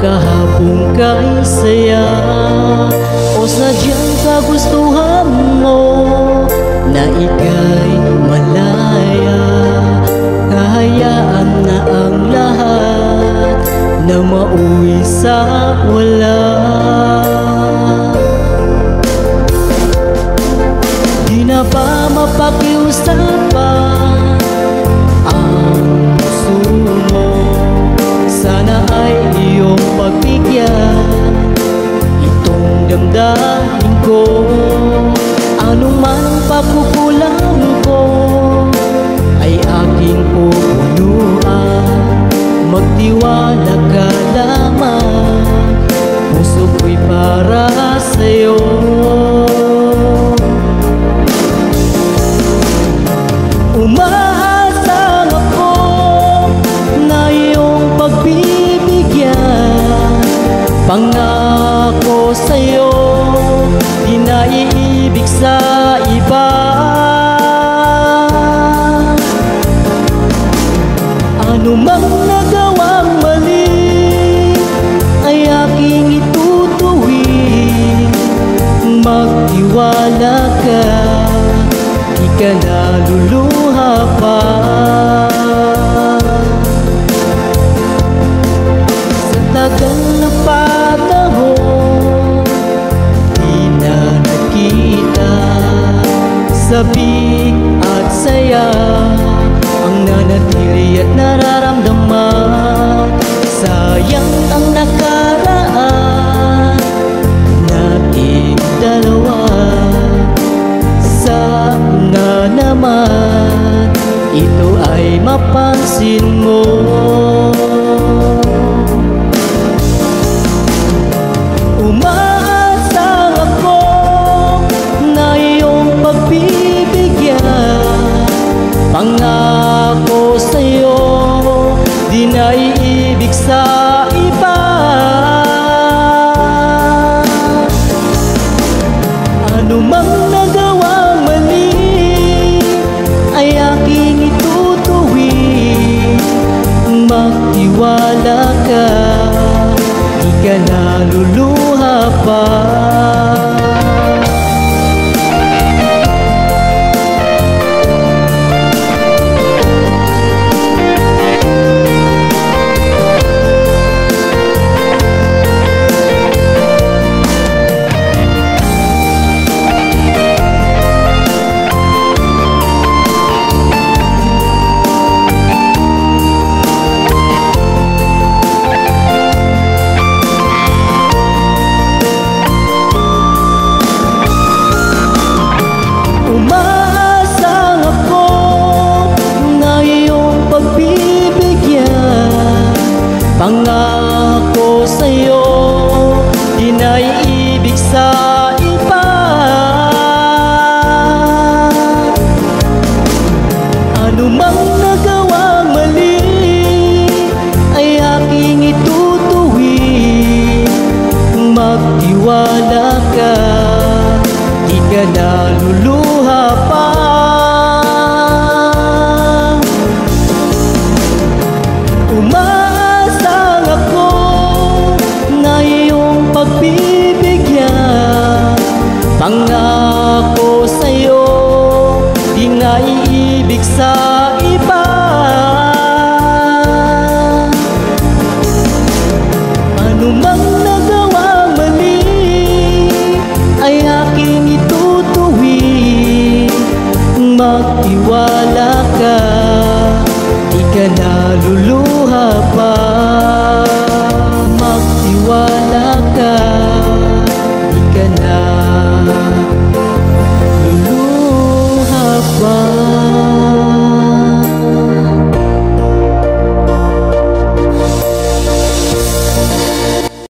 kahapon kay saya, o sadyang kagustuhan mo na ika'y malaya. Kahayaan na ang lahat na mauwi sa wala. Di na ba mapakiusapan ang puso mo? Sana ay iyong pagbigyan itong damdamin ko. Ano man ang pagkukulang ko ay aking pupunuan. Magtiwala ka lamang, puso ko'y para sa'yo. Umaasang ako na iyong pagbibigyan. Pangako sa'yo, di na iibig sa iba. Ano mang nagawang mali ay aking itutuwid. Magtiwala ka, di ka naluluha pa. Sa tagal na panahon, di na nakita. Sabik at saya ang nanatili at nararamdaman. Sayang ang nakaraan nating dalawa. Sana naman ito ay mapansin mo. Umaasang ako na iyong pagbibigyan. Pangako sa'yo, di na iibig sa iba. Ano mang nagawang mali ay aking itutuwid. Magtiwala ka, di ka naluluha pa. Umaasang ako na iyong pagbibigyan. Pangako sa'yo, di na iibig sa iba. Ano mang nagawang mali ay aking itutuwid. Magtiwala ka, di ka naluluha pa. Umaasang ako na iyong pagbibigyan. Pangako sa'yo, di nga iibig sa iba. Ano mang nagawang mali ay aking itutuwid. Magtiwala ka, di ka naluluha pa. Magtiwala ka, di ka naluluha pa.